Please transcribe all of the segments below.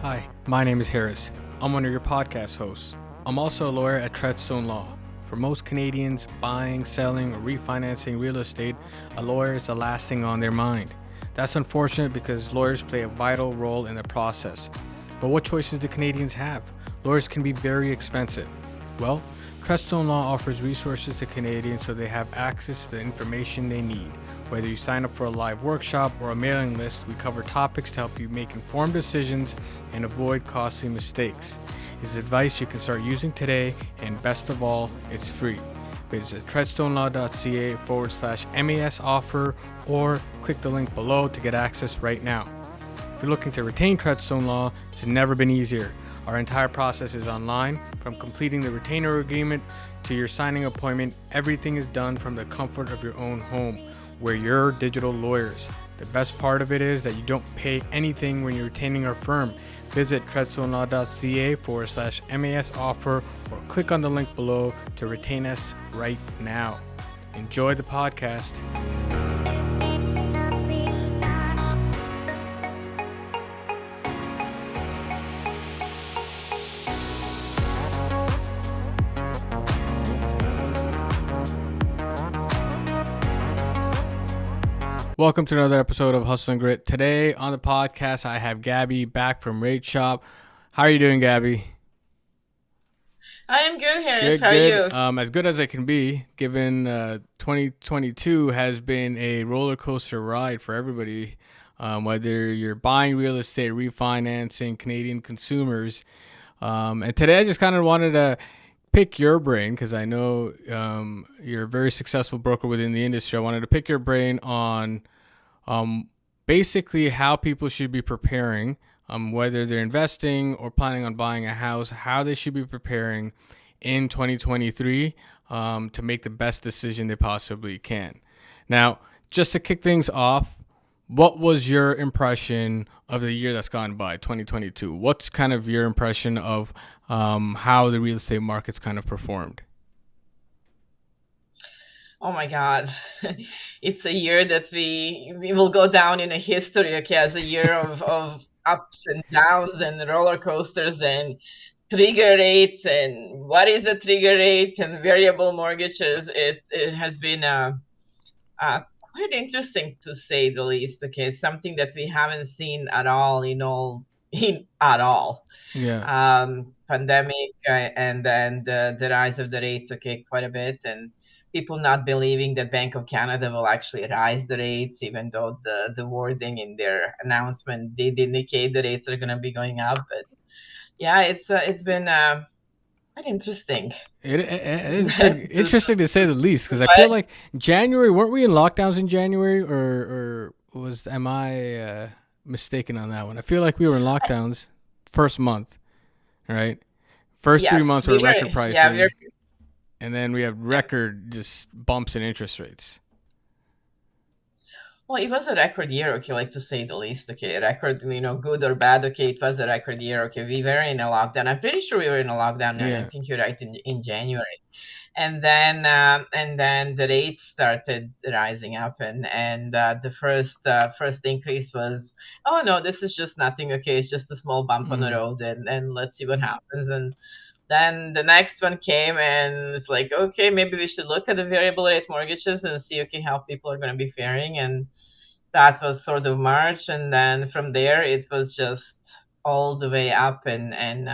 Hi, my name is Harris. I'm one of your podcast hosts. I'm also a lawyer at Treadstone Law. For most Canadians, buying, selling, or refinancing real estate, a lawyer is the last thing on their mind. That's unfortunate because lawyers play a vital role in the process. But what choices do Canadians have? Lawyers can be very expensive. Well, Treadstone Law offers resources to Canadians so they have access to the information they need. Whether you sign up for a live workshop or a mailing list, we cover topics to help you make informed decisions and avoid costly mistakes. It's advice you can start using today, and best of all, it's free. Visit treadstonelaw.ca/MAS offer or click the link below to get access right now. If you're looking to retain Treadstone Law, it's never been easier. Our entire process is online. From completing the retainer agreement to your signing appointment, everything is done from the comfort of your own home. We're your digital lawyers. The best part of it is that you don't pay anything when you're retaining our firm. Visit treadstonelaw.ca/MAS offer or click on the link below to retain us right now. Enjoy the podcast. Welcome to another episode of Hustle and Grit. Today on the podcast, I have Gabby back from Rate Shop. How are you doing, Gabby? I am good, Harris. Good, How are good. you? As good as I can be, given 2022 has been a roller coaster ride for everybody. Whether you're buying real estate, refinancing, Canadian consumers. And today I just kind of wanted to pick your brain because I know you're a very successful broker within the industry. I wanted to pick your brain on basically how people should be preparing, whether they're investing or planning on buying a house, how they should be preparing in 2023 to make the best decision they possibly can. Now, just to kick things off, what was your impression of the year that's gone by, 2022? What's kind of your impression of how the real estate market's kind of performed? Oh my God. It's a year that we will go down in a history, okay, as a year of ups and downs and roller coasters and trigger rates and what is the trigger rate and variable mortgages. It has been quite interesting to say the least. Okay, something that we haven't seen at all at all. Yeah. Pandemic and then the rise of the rates, okay, quite a bit, and people not believing that Bank of Canada will actually rise the rates, even though the wording in their announcement did indicate the rates are going to be going up. But yeah, it's been quite interesting. It's been to, interesting to say the least because I feel but like January, weren't we in lockdowns in January, or am I mistaken on that one? I feel like we were in lockdowns first month, right? First three yes, months were record we're. pricing, and then we had record just bumps in interest rates. Well, it was a record year, okay, like to say the least, okay. Record, good or bad, okay, it was a record year, okay. We were in a lockdown. I'm pretty sure we were in a lockdown. I Yeah. think you're right in January, and then the rates started rising up, and the first increase was, oh no, this is just nothing, okay. It's just a small bump on the Mm. road, and let's see what happens. And then the next one came, and it's like, okay, maybe we should look at the variable rate mortgages and see, okay, how people are going to be faring. And that was sort of March, and then from there it was just all the way up, and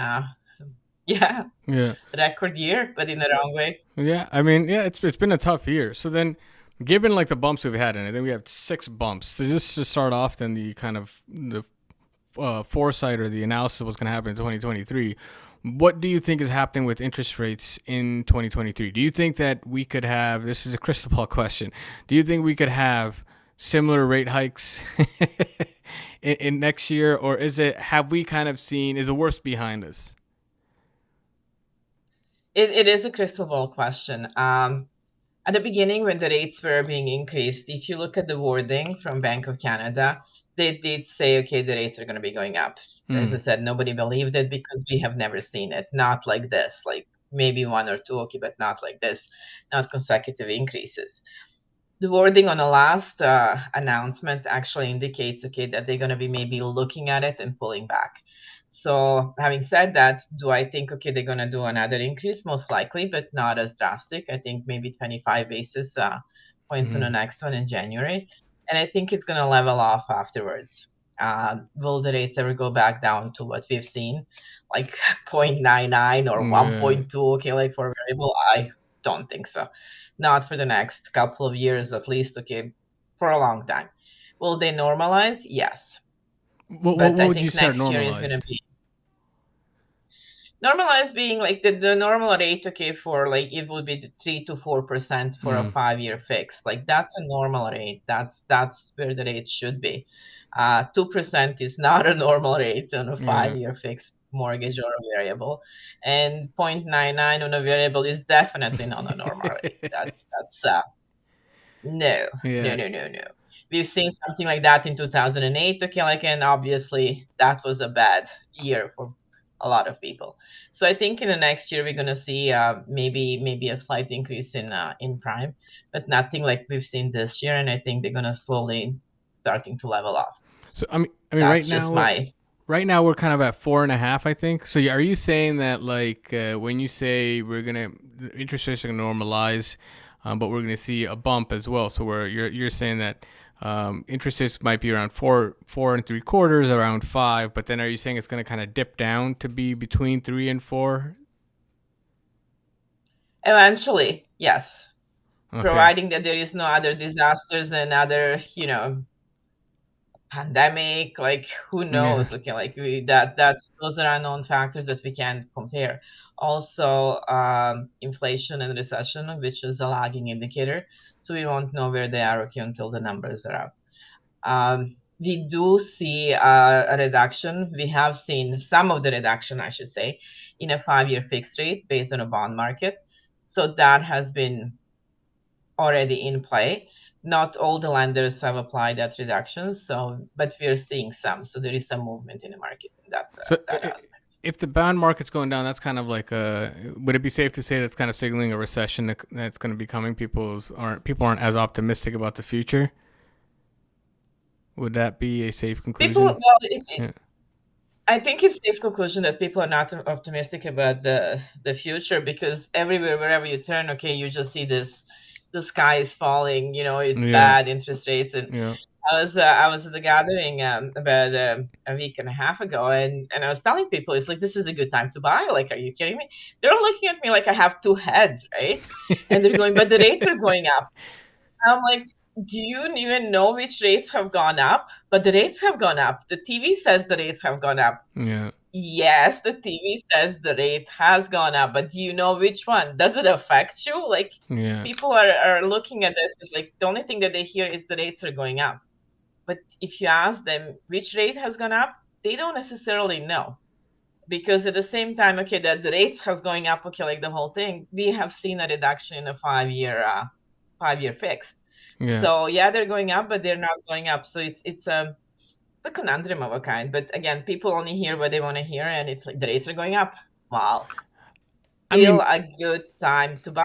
yeah, Yeah. record year, but in the wrong way. Yeah, I mean, yeah, it's been a tough year. So then, given like the bumps we've had in it, then we have 6 bumps. So just to start off, then the kind of the foresight or the analysis of what's going to happen in 2023. What do you think is happening with interest rates in 2023? Do you think that we could have, this is a crystal ball question, do you think we could have similar rate hikes in next year, or have we kind of seen, is the worst behind us? It is a crystal ball question. At the beginning, when the rates were being increased, if you look at the wording from Bank of Canada, they did say, okay, the rates are going to be going up. As I Mm. said, nobody believed it because we have never seen it. Not like this, like maybe one or two, okay, but not like this, not consecutive increases. The wording on the last announcement actually indicates, okay, that they're going to be maybe looking at it and pulling back. So having said that, do I think, okay, they're going to do another increase? Most likely, but not as drastic. I think maybe 25 basis points on the Mm-hmm. next one in January. And I think it's going to level off afterwards. Will the rates ever go back down to what we've seen, like 0.99 or Yeah. 1.2? Okay, like for a variable, I don't think so. Not for the next couple of years, at least. Okay, for a long time. Will they normalize? Yes, What but I would you think say are next year is going to normalized? be normalized, being like the normal rate, okay, for like it would be 3 to 4% for a Mm. 5 year fix. Like that's a normal rate. That's where the rate should be. 2% is not a normal rate on a five Yeah. year fixed mortgage or a variable, and 0.99 on a variable is definitely not a normal rate. That's no, no, Yeah. no, no, no. We've seen something like that in 2008, okay, like, and obviously that was a bad year for a lot of people. So I think in the next year we're gonna see maybe a slight increase in prime, but nothing like we've seen this year. And I think they're gonna slowly starting to level off. So I mean, That's just my right now we're kind of at 4.5, I think. So are you saying that like when you say the interest rates are gonna normalize, but we're gonna see a bump as well? So you're saying that interest rates might be around 4.75, around 5, but then are you saying it's gonna kind of dip down to be between 3 and 4? eventually, yes, Okay. providing that there is no other disasters and other, pandemic, like who Yeah. knows, okay, like that's those are unknown factors that we can't compare. Also, inflation and recession, which is a lagging indicator, so we won't know where they are, okay, until the numbers are up. We do see a reduction. We have seen some of the reduction, I should say, in a 5 year fixed rate based on a bond market, so that has been already in play. Not all the lenders have applied that reduction, so but we are seeing some. So there is some movement in the market in So that aspect. if the bond market's going down, that's kind of like a. Would it be safe to say that's kind of signaling a recession that's going to be coming? People aren't as optimistic about the future. Would that be a safe People, conclusion? well, Yeah. I think it's safe conclusion that people are not optimistic about the future, because everywhere, wherever you turn, okay, you just see this, the sky is falling. It's Yeah. bad interest rates. And Yeah. I was at the gathering about a week and a half ago, and I was telling people, it's like, this is a good time to buy. Like, are you kidding me? They're all looking at me like I have two heads, right? And they're going, but the rates are going up. I'm like, do you even know which rates have gone up? But the rates have gone up. The TV says the rates have gone up. Yeah. Yes, the TV says the rate has gone up, but do you know which one? Does it affect you? Like, Yeah. people are looking at this as like the only thing that they hear is the rates are going up. But if you ask them which rate has gone up, they don't necessarily know. Because at the same time, okay, that the rates has going up, okay, like the whole thing, we have seen a reduction in a 5 year fixed. Yeah. So yeah, they're going up, but they're not going up. So it's a conundrum of a kind. But again, people only hear what they want to hear, and it's like the rates are going up. Wow, I still mean, a good time to buy.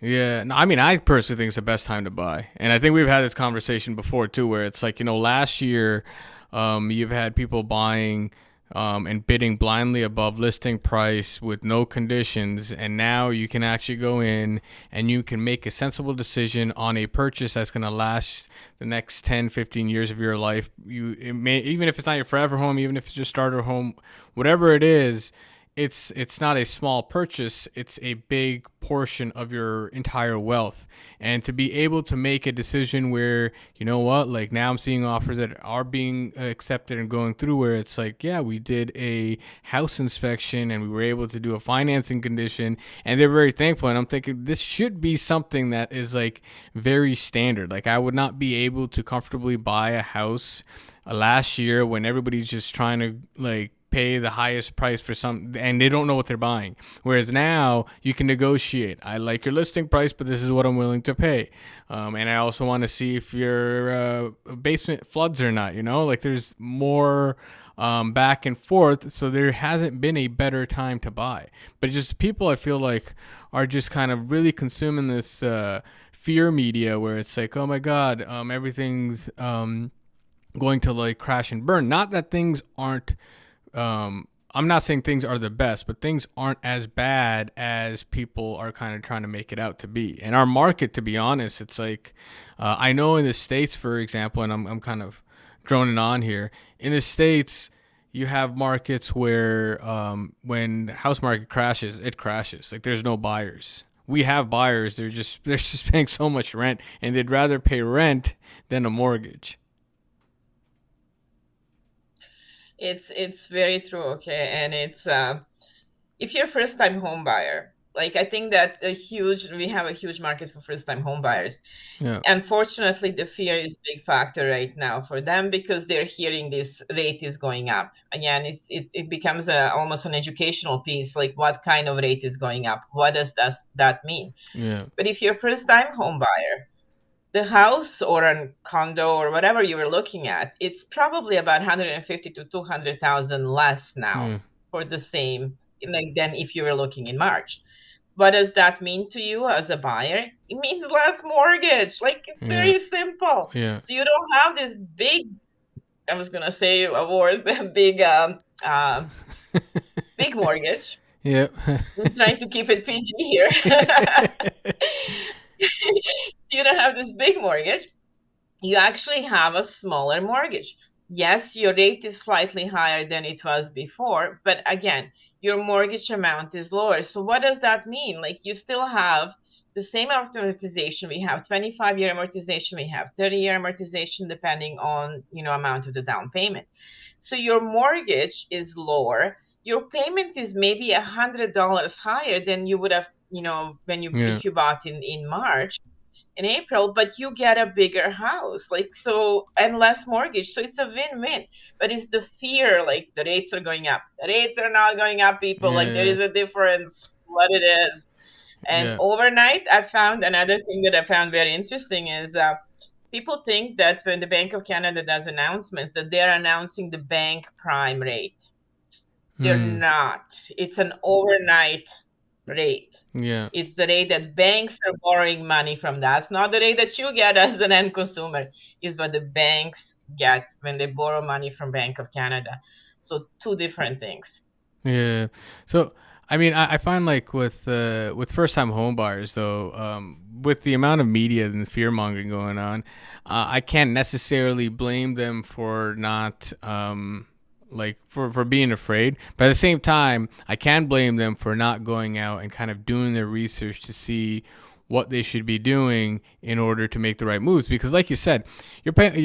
yeah. No, I mean, I personally think it's the best time to buy, and I think we've had this conversation before too, where it's like last year, you've had people buying. And bidding blindly above listing price with no conditions, and now you can actually go in and you can make a sensible decision on a purchase that's going to last the next 10, 15 years of your life. Even if it's not your forever home, even if it's your starter home, whatever it is, it's not a small purchase, it's a big portion of your entire wealth. And to be able to make a decision where, like now I'm seeing offers that are being accepted and going through, where it's like, yeah, we did a house inspection and we were able to do a financing condition, and they're very thankful. And I'm thinking this should be something that is like very standard. Like, I would not be able to comfortably buy a house last year when everybody's just trying to like pay the highest price for some, and they don't know what they're buying. Whereas now you can negotiate. I like your listing price, but this is what I'm willing to pay. And I also want to see if your basement floods or not. Like, there's more back and forth. So there hasn't been a better time to buy. But just people, I feel like, are just kind of really consuming this fear media, where it's like, oh my God, everything's going to like crash and burn. Not that things aren't I'm not saying things are the best, but things aren't as bad as people are kind of trying to make it out to be. And our market, to be honest, it's like I know in the States, for example, and I'm kind of droning on here. In the States, you have markets where when the house market crashes, it crashes. Like there's no buyers. We have buyers. They're just paying so much rent, and they'd rather pay rent than a mortgage. It's very true, okay, and it's if you're a first time home buyer, like I think that we have a huge market for first time home buyers. Yeah. Unfortunately, the fear is a big factor right now for them because they're hearing this rate is going up. Again, it becomes almost an educational piece, like what kind of rate is going up? What does that mean? Yeah. But if you're a first time home buyer, the house or a condo or whatever you were looking at, it's probably about 150 to 200,000 less now Yeah. for the same like than if you were looking in March. What does that mean to you as a buyer? It means less mortgage. Like it's Yeah. very simple. Yeah. So you don't have this big, I was gonna say a word, big big mortgage. Yeah. I'm trying to keep it PG here. You don't have this big mortgage. You actually have a smaller mortgage. Yes, your rate is slightly higher than it was before, but again, your mortgage amount is lower. So what does that mean? Like you still have the same amortization. We have 25-year amortization, we have 30-year amortization depending on, amount of the down payment. So your mortgage is lower. Your payment is maybe $100 higher than you would have, when you Yeah. if you bought in March in April, but you get a bigger house, like so, and less mortgage. So it's a win-win. But it's the fear, like the rates are going up. The rates are not going up, people. Like there Yeah. is a difference, what it is. And Yeah. overnight, I found another thing that I found very interesting is people think that when the Bank of Canada does announcements, that they're announcing the bank prime rate. They're Hmm. not. It's an overnight rate. Yeah. It's the rate that banks are borrowing money from. That's not the rate that you get as an end consumer. Is what the banks get when they borrow money from Bank of Canada. So two different things. Yeah. So I mean, I find like with first time home buyers though, with the amount of media and the fear mongering going on, I can't necessarily blame them for not like for being afraid. But at the same time, I can blame them for not going out and kind of doing their research to see what they should be doing in order to make the right moves. Because, like you said, you're paying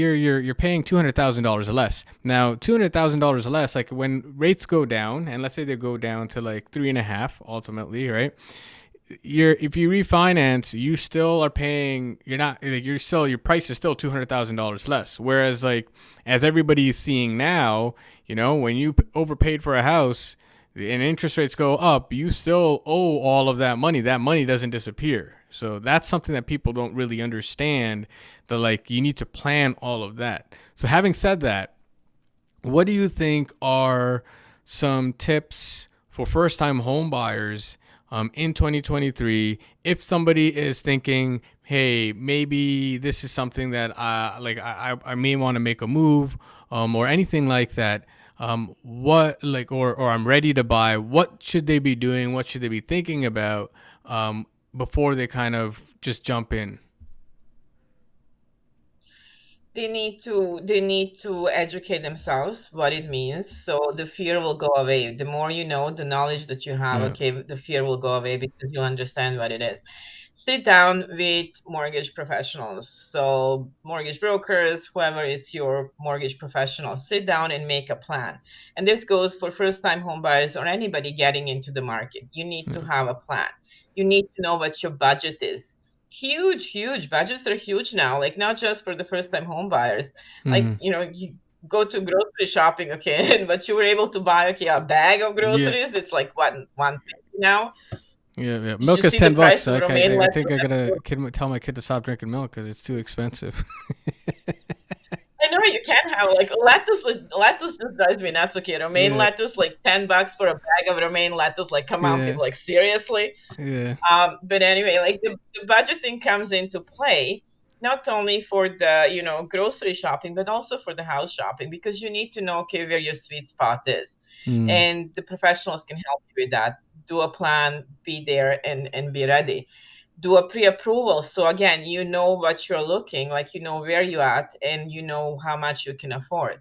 $200,000 less. Now, $200,000 less, like when rates go down, and let's say they go down to like 3.5 ultimately, right? If you refinance, you still are paying. You're not. Like, you're still your price is still $200,000 less. Whereas, like as everybody is seeing now, when you overpaid for a house and interest rates go up, you still owe all of that money. That money doesn't disappear. So that's something that people don't really understand. That like you need to plan all of that. So having said that, what do you think are some tips for first time home buyers in 2023 if somebody is thinking, hey, maybe this is something that I may want to make a move or anything like that? What like or I'm ready to buy. What should they be doing? What should they be thinking about before they kind of just jump in? They need to educate themselves what it means, so the fear will go away. The more you know, the knowledge that you have, Yeah. okay, the fear will go away because you understand what it is. Sit down with mortgage professionals, so mortgage brokers, whoever it's your mortgage professional, sit down and make a plan. And this goes for first time home buyers or anybody getting into the market. You need to Yeah. have a plan. You need to know what your budget is. Huge budgets are huge now, like not just for the first time home buyers. Like Hmm. you go to grocery shopping, okay, and but you were able to buy, okay, a bag of Yeah. groceries, it's like what, 150 now. Yeah, yeah. Did you Milk is see the 10 bucks. price of Like romaine I think I gotta lettuce? tell my kid to stop drinking milk because it's too expensive. I know you can have like lettuce. Lettuce just drives me nuts. Okay, romaine Yeah, lettuce, like $10 for a bag of romaine lettuce. Like, come on, yeah, people, like seriously. yeah, But anyway, like the budgeting comes into play. not only for the, grocery shopping, but also for the house shopping, because you need to know, okay, where your sweet spot is. Mm. And the professionals can help you with that. Do a plan, be there, and be ready. Do a pre-approval. So again, you know what you're looking like, you know where you're at, and you know how much you can afford.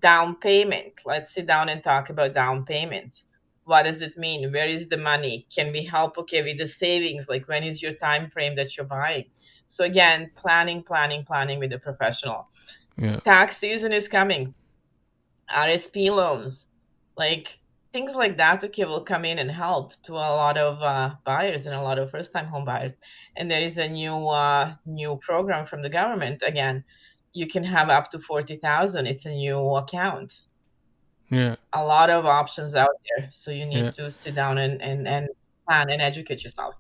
Down payment. Let's sit down and talk about down payments. What does it mean? Where is the money? Can we help, okay, with the savings? Like, when is your time frame that you're buying? So again, planning with a professional. Yeah. Tax season is coming. RSP loans, like things like that, okay, will come in and help to a lot of buyers and a lot of first-time home buyers. And there is a new program from the government. Again, you can have up to 40,000. It's a new account. Yeah. A lot of options out there. So you Yeah. need to sit down and plan and educate yourself.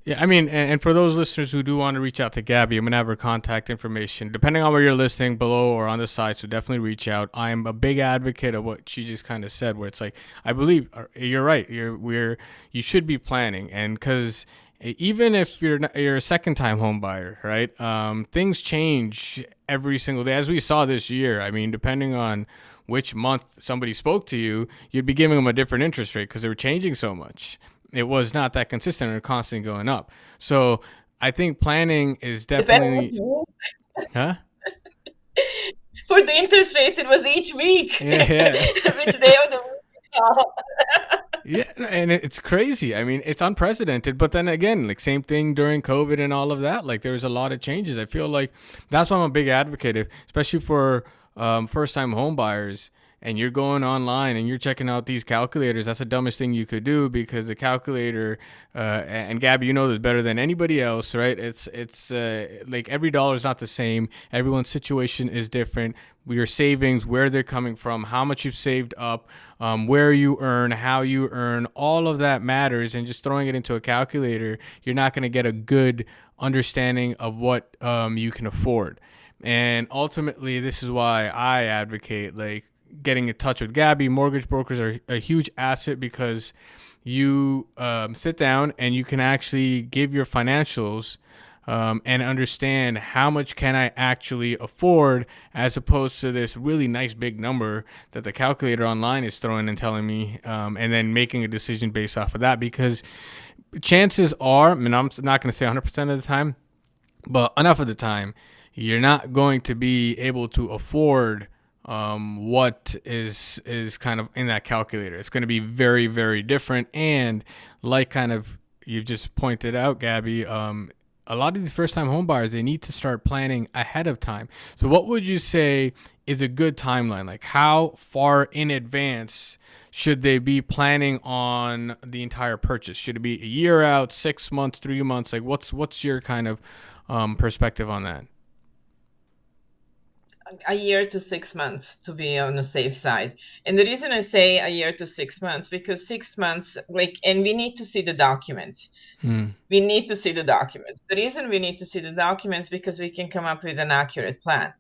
Yeah, I mean, and for those listeners who do want to reach out to Gabby, I'm gonna have her contact information, depending on where you're listening, below or on the side. So definitely reach out. I'm a big advocate of what she just kind of said, where it's like, I believe you're right. You should be planning, and because even if you're a second time home buyer, right? Things change every single day, as we saw this year. I mean, depending on which month somebody spoke to you, you'd be giving them a different interest rate because they were changing so much. It was not that consistent and constantly going up. So I think planning is Depending on definitely, you. huh? For the interest rates, it was each week, Yeah, yeah. which day of the week. Yeah, and it's crazy. I mean, it's unprecedented. But then again, like same thing during COVID and all of that. Like there was a lot of changes. I feel like that's why I'm a big advocate, especially for first-time home buyers. And you're going online and you're checking out these calculators. That's the dumbest thing you could do, because the calculator, and Gabby, you know this better than anybody else, right? It's like every dollar is not the same. Everyone's situation is different. Your savings, where they're coming from, how much you've saved up, where you earn, how you earn, all of that matters. And just throwing it into a calculator, you're not going to get a good understanding of what you can afford. And ultimately, this is why I advocate like getting in touch with Gabby. Mortgage brokers are a huge asset, because you sit down and you can actually give your financials, and understand how much can I actually afford, as opposed to this really nice big number that the calculator online is throwing and telling me, and then making a decision based off of that. Because chances are, I mean, I'm not going to say 100% of the time, but enough of the time, you're not going to be able to afford what is kind of in that calculator. It's going to be very, very different. And like kind of you just pointed out, Gabby, a lot of these first time home buyers, they need to start planning ahead of time. So what would you say is a good timeline? Like how far in advance should they be planning on the entire purchase? Should it be a year out, 6 months, 3 months? Like what's your kind of perspective on that? A year to 6 months to be on the safe side. And the reason I say a year to 6 months, because 6 months, like, and we need to see the documents. Hmm. We need to see the documents. The reason we need to see the documents, because we can come up with an accurate plan.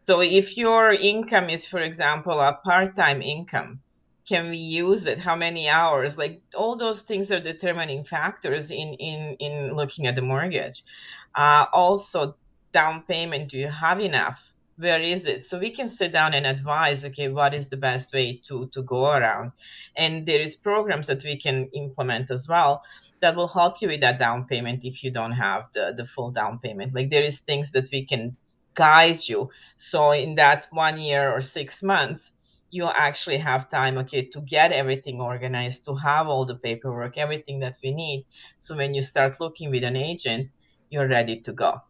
So if your income is, for example, a part-time income, can we use it? How many hours? Like all those things are determining factors in looking at the mortgage. Also, down payment. Do you have enough? Where is it? So we can sit down and advise. Okay, what is the best way to go around? And there is programs that we can implement as well that will help you with that down payment if you don't have the full down payment. Like there is things that we can guide you, so in that 1 year or 6 months, you actually have time, okay, to get everything organized, to have all the paperwork, everything that we need. So when you start looking with an agent, you're ready to go.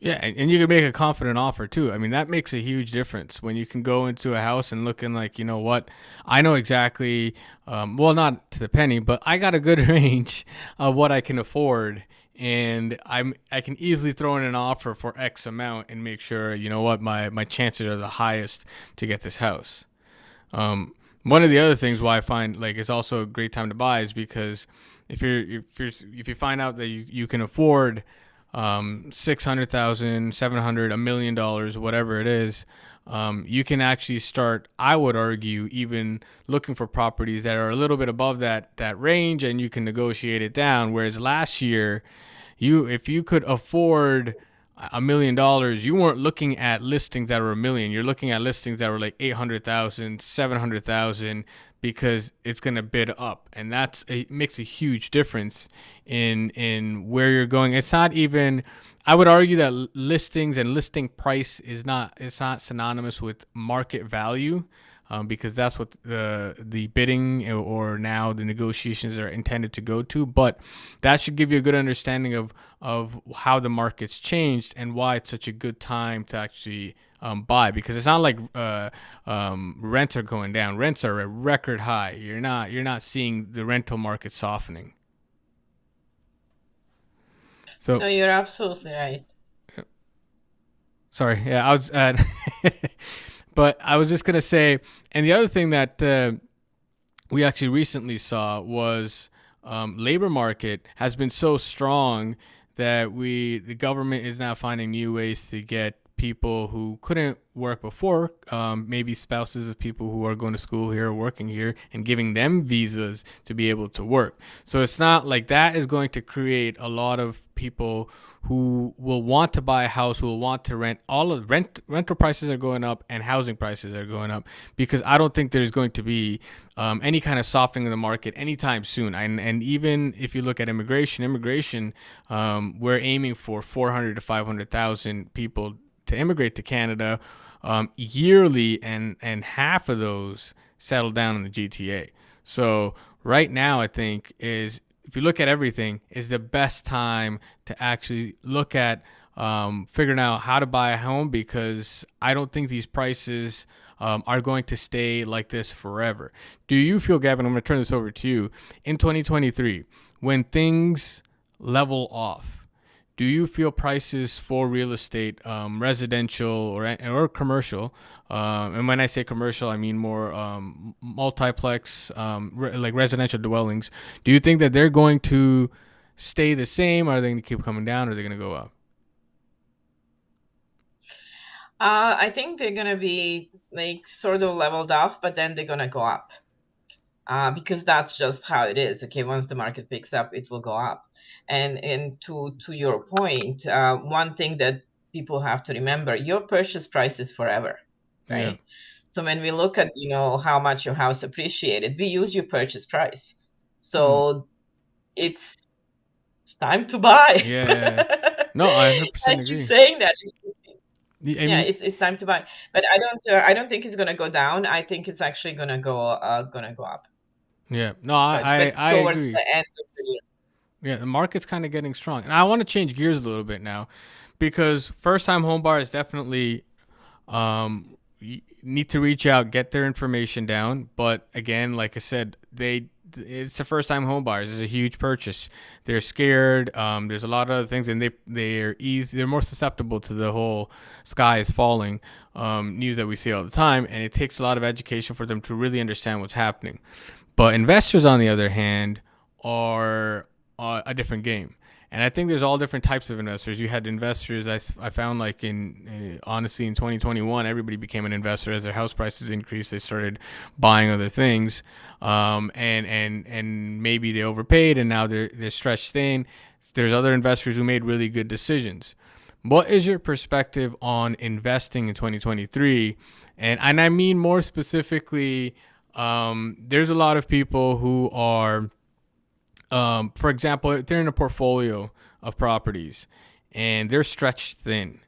Yeah, and you can make a confident offer too. I mean, that makes a huge difference when you can go into a house and looking like, you know what, I know exactly, well, not to the penny, but I got a good range of what I can afford, and I can easily throw in an offer for X amount and make sure, you know what, my chances are the highest to get this house. One of the other things why I find like it's also a great time to buy is because if you find out that you can afford 600,000, 700, $1 million, whatever it is, you can actually start, I would argue, even looking for properties that are a little bit above that range, and you can negotiate it down. Whereas last year, if you could afford $1 million, you weren't looking at listings that were a million. You're looking at listings that were like 800,000, 700,000, because it's going to bid up, and makes a huge difference in where you're going. It's not even. I would argue that listings and listing price is not. It's not synonymous with market value. Because that's what the bidding or now the negotiations are intended to go to. But that should give you a good understanding of how the market's changed and why it's such a good time to actually buy. Because it's not like rents are going down. Rents are at record high. You're not seeing the rental market softening. So No, you're absolutely right. sorry, yeah, I was. But I was just gonna say, and the other thing that we actually recently saw was labor market has been so strong that the government is now finding new ways to get people who couldn't work before, maybe spouses of people who are going to school here or working here, and giving them visas to be able to work. So it's not like that is going to create a lot of people who will want to buy a house, who will want to rent. All of rental prices are going up and housing prices are going up, because I don't think there's going to be any kind of softening of the market anytime soon. And even if you look at immigration, we're aiming for 400 to 500,000 people to immigrate to Canada yearly, and half of those settle down in the GTA. So right now, I think is, if you look at everything, is the best time to actually look at figuring out how to buy a home, because I don't think these prices are going to stay like this forever. Do you feel, Gavin, I'm going to turn this over to you, in 2023, when things level off, do you feel prices for real estate, residential or commercial, and when I say commercial, I mean more multiplex, like residential dwellings, do you think that they're going to stay the same? Or are they going to keep coming down? Or are they going to go up? I think they're gonna be like sort of leveled off, but then they're gonna go up. Because that's just how it is. Okay, once the market picks up, it will go up. And to your point, one thing that people have to remember: your purchase price is forever, Yeah. right? So when we look at how much your house appreciated, we use your purchase price. Hmm. So it's time to buy. Yeah. No, I I 100% keep agree. saying that. I Yeah, mean, it's time to buy. But I don't think it's gonna go down. I think it's actually gonna go up. yeah. No, But I towards agree. the end of the year. Yeah, the market's kind of getting strong, and I want to change gears a little bit now, because first-time home buyers definitely need to reach out, get their information down. But again, like I said, it's the first-time home buyers. It's a huge purchase. They're scared. There's a lot of other things, and they're more susceptible to the whole sky is falling news that we see all the time, and it takes a lot of education for them to really understand what's happening. But investors, on the other hand, are a different game. And I think there's all different types of investors. You had investors, I found, like honestly, in 2021, everybody became an investor as their house prices increased. They started buying other things, and maybe they overpaid, and now they're stretched thin. There's other investors who made really good decisions. What is your perspective on investing in 2023? And I mean more specifically, there's a lot of people who are, for example, if they're in a portfolio of properties and they're stretched thin,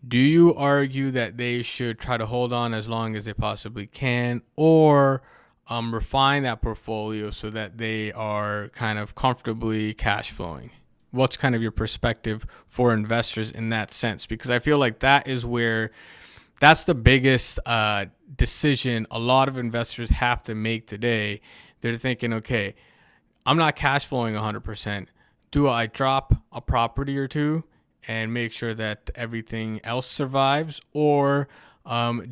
do you argue that they should try to hold on as long as they possibly can, or refine that portfolio so that they are kind of comfortably cash flowing? What's kind of your perspective for investors in that sense? Because I feel like that's the biggest decision a lot of investors have to make today. They're thinking, okay, I'm not cash flowing 100%. Do I drop a property or two and make sure that everything else survives? Or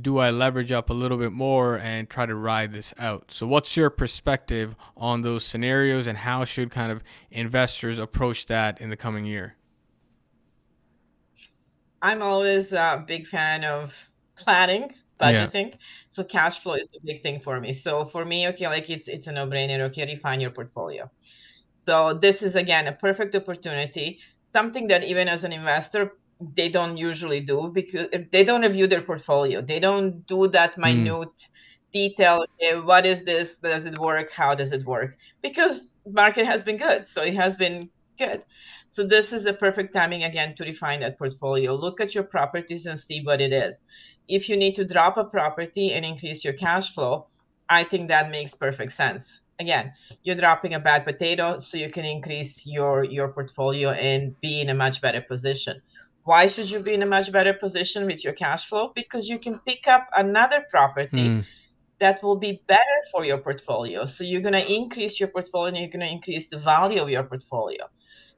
do I leverage up a little bit more and try to ride this out? So, what's your perspective on those scenarios, and how should kind of investors approach that in the coming year? I'm always a big fan of planning, Yeah. budgeting. So cash flow is a big thing for me. So for me, okay, like it's a no-brainer. Okay, refine your portfolio. So this is again a perfect opportunity, something that even as an investor, they don't usually do, because if they don't review their portfolio, they don't do that Mm. minute detail. Okay, what is this? Does it work? How does it work? Because market has been good, so it has been good. So this is a perfect timing again to refine that portfolio. Look at your properties and see what it is. If you need to drop a property and increase your cash flow, I think that makes perfect sense. Again, you're dropping a bad potato so you can increase your portfolio and be in a much better position. Why should you be in a much better position with your cash flow? Because you can pick up another property Mm. that will be better for your portfolio. So you're going to increase your portfolio and you're going to increase the value of your portfolio.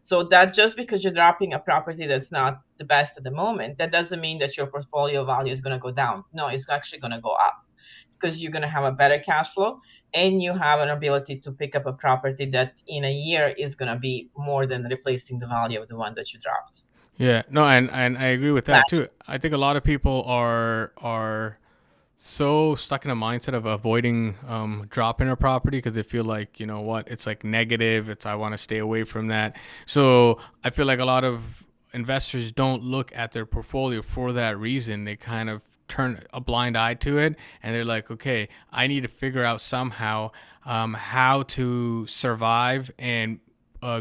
So that just because you're dropping a property that's not the best at the moment, that doesn't mean that your portfolio value is going to go down. No, it's actually going to go up, because you're going to have a better cash flow and you have an ability to pick up a property that in a year is going to be more than replacing the value of the one that you dropped. Yeah, no, and I agree with that Nice. too. I think a lot of people are so stuck in a mindset of avoiding dropping a property because they feel like, you know what, it's like negative. It's, I want to stay away from that. So I feel like a lot of investors don't look at their portfolio for that reason. They kind of turn a blind eye to it, and they're like, okay, I need to figure out somehow how to survive and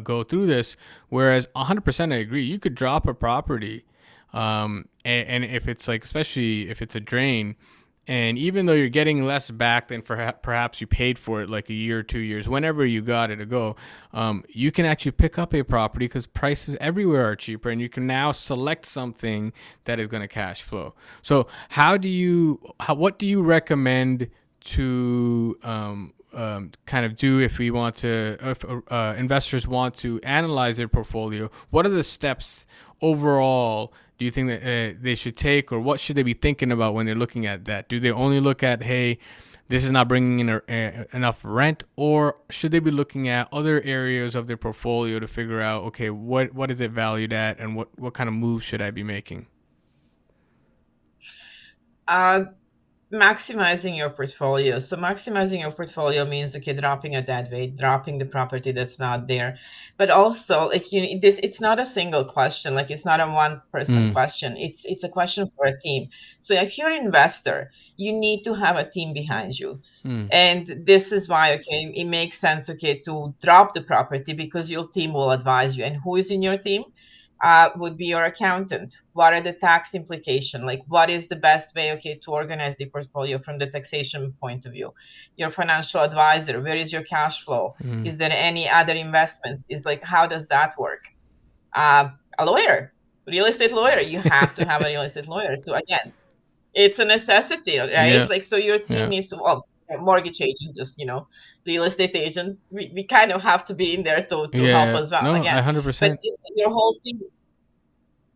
go through this. Whereas 100% I agree, you could drop a property, and if it's like, especially if it's a drain, and even though you're getting less back than for perhaps you paid for it like a year or 2 years, whenever you got it to go, you can actually pick up a property because prices everywhere are cheaper, and you can now select something that is going to cash flow. So, what do you recommend to kind of do if we want to, if investors want to analyze their portfolio? What are the steps overall do you think that they should take, or what should they be thinking about when they're looking at that? Do they only look at, hey, this is not bringing in enough rent, or should they be looking at other areas of their portfolio to figure out, okay, what is it valued at, and what kind of moves should I be making? Uh, Maximizing your portfolio. So maximizing your portfolio means, okay, dropping a dead weight, dropping the property that's not there. But also, like, it's not a single question. Like, it's not a one person Mm, question. It's a question for a team. So if you're an investor, you need to have a team behind you. mm, And this is why, okay, it makes sense, okay, to drop the property, because your team will advise you. And who is in your team? Would be your accountant. What are the tax implications? Like, what is the best way, okay, to organize the portfolio from the taxation point of view? Your financial advisor, where is your cash flow? mm. Is there any other investments? Is like, how does that work? A lawyer, real estate lawyer. You have to have a real estate lawyer to, again, it's a necessity, right? Yeah, Like, so your team yeah, needs to, well, mortgage agent, just, real estate agent. We kind of have to be in there to help yeah. as well, No, again. But 100%. just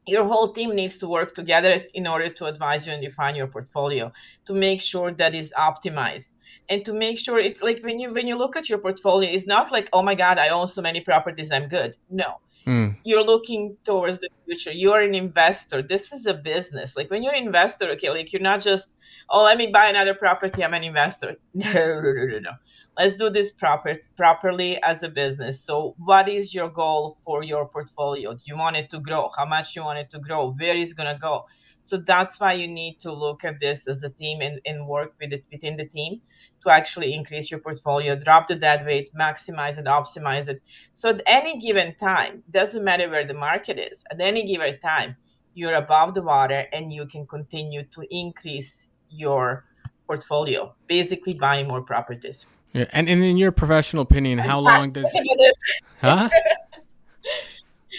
your whole team needs to work together in order to advise you and define your portfolio, to make sure that is optimized, and to make sure it's like, when you look at your portfolio, it's not like, oh my god, I own so many properties, I'm good. No, Mm, you're looking towards the future. You're an investor. This is a business. Like, when you're an investor, okay, like, you're not just, oh, let me buy another property, I'm an investor. No, no, no, no, no. Let's do this properly as a business. So what is your goal for your portfolio? Do you want it to grow? How much you want it to grow? Where is going to go? So that's why you need to look at this as a team, and work with it within the team to actually increase your portfolio, drop the dead weight, maximize it, optimize it. So at any given time, doesn't matter where the market is, at any given time, you're above the water and you can continue to increase your portfolio, basically buying more properties. yeah. And in your professional opinion, I'm how long does, passionate about this. huh?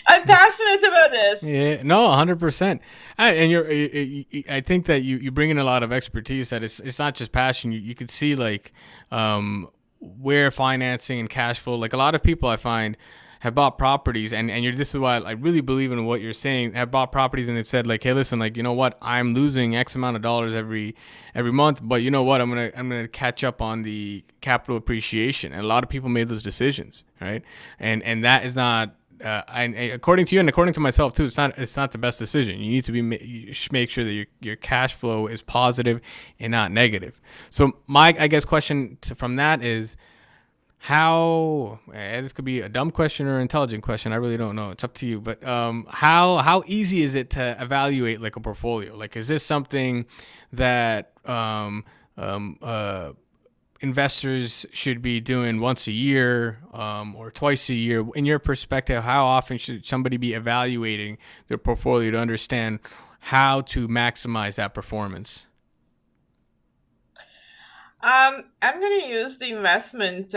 I'm passionate about this. Yeah, no, 100%. And I think that you bring in a lot of expertise that it's not just passion. You could see like where financing and cash flow. Like a lot of people I find have bought properties, and this is why I really believe in what you're saying. Have bought properties and they've said like, hey, listen, like, you know what, I'm losing X amount of dollars every month, but you know what, I'm gonna catch up on the capital appreciation. And a lot of people made those decisions, right? And that is not, and according to you and according to myself too, it's not the best decision. You need to you should make sure that your cash flow is positive and not negative. So my, I guess, question from that is, how this could be a dumb question or an intelligent question. I really don't know. It's up to you. But how easy is it to evaluate like a portfolio? Like, is this something that investors should be doing once a year or twice a year? In your perspective, how often should somebody be evaluating their portfolio to understand how to maximize that performance? I'm going to use the investment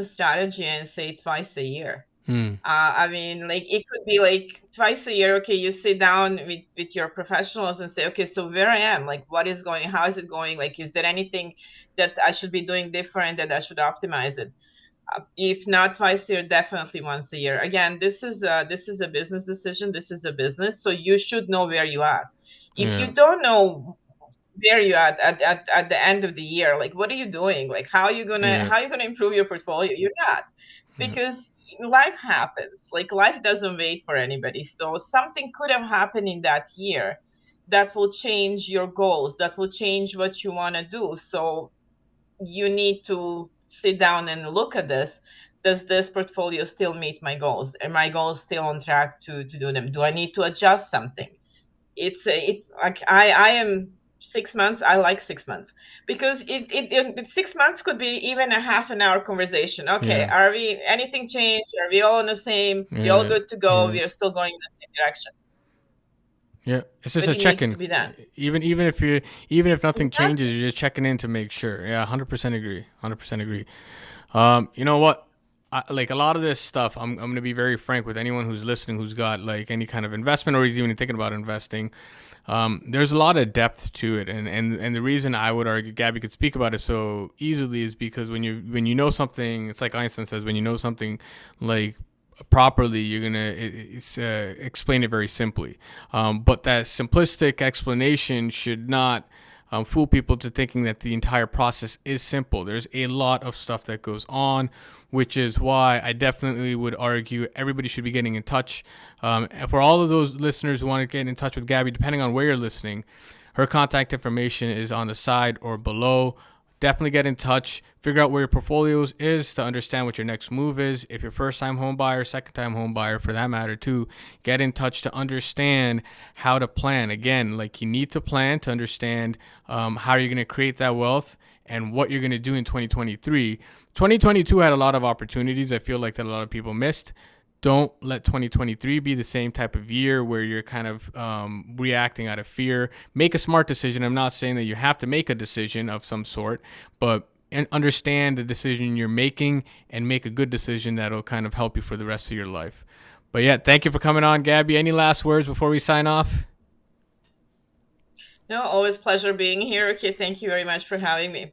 strategy and say twice a year. Hmm. I mean, like it could be like twice a year. Okay, you sit down with your professionals and say, okay, so where I am, like what is going, how is it going? Like, is there anything that I should be doing different, that I should optimize it? If not twice a year, definitely once a year. Again, this is a business decision. This is a business, so you should know where you are. If Yeah. you don't know where you at the end of the year, like what are you doing? Like Yeah. how are you gonna improve your portfolio? You're not, Yeah. because life happens. Like life doesn't wait for anybody. So something could have happened in that year that will change your goals, that will change what you want to do. So you need to sit down and look at this. Does this portfolio still meet my goals? Are my goals still on track to do them? Do I need to adjust something? It's like I am 6 months. I like 6 months because it 6 months could be even a half an hour conversation. Okay, Yeah. are we anything changed? Are we all on the same? We all Yeah. good to go? Yeah. We are still going in the same direction, Yeah, it's just but a it needs check-in. to be done. Even if you even if nothing changes, Exactly. you're just checking in to make sure. Yeah, 100% agree. 100% agree. You know what? Like a lot of this stuff, I'm gonna be very frank with anyone who's listening, who's got like any kind of investment or is even thinking about investing. There's a lot of depth to it, and the reason I would argue Gabby could speak about it so easily is because when you know something, it's like Einstein says, when you know something like properly, you're gonna explain it very simply. But that simplistic explanation should not fool people to thinking that the entire process is simple. There's a lot of stuff that goes on, which is why I definitely would argue everybody should be getting in touch. For all of those listeners who want to get in touch with Gabby, depending on where you're listening, her contact information is on the side or below. Definitely get in touch. Figure out where your portfolios is to understand what your next move is. If you're first time home buyer, second time home buyer for that matter too, get in touch to understand how to plan. Again, like you need to plan to understand how you're going to create that wealth and what you're going to do in 2023. 2022 had a lot of opportunities I feel like that a lot of people missed. Don't let 2023 be the same type of year where you're kind of reacting out of fear. Make a smart decision. I'm not saying that you have to make a decision of some sort, but understand the decision you're making and make a good decision that'll kind of help you for the rest of your life. But yeah, thank you for coming on, Gabby. Any last words before we sign off? No, always pleasure being here. Okay, thank you very much for having me.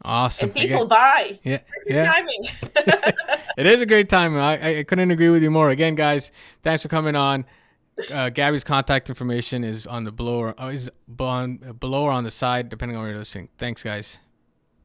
Awesome. And Again, people, buy. yeah, Good yeah. timing. It is a great time. I couldn't agree with you more. Again, guys, thanks for coming on. Gabby's contact information is on the below or is below or on the side, depending on where you're listening. Thanks, guys.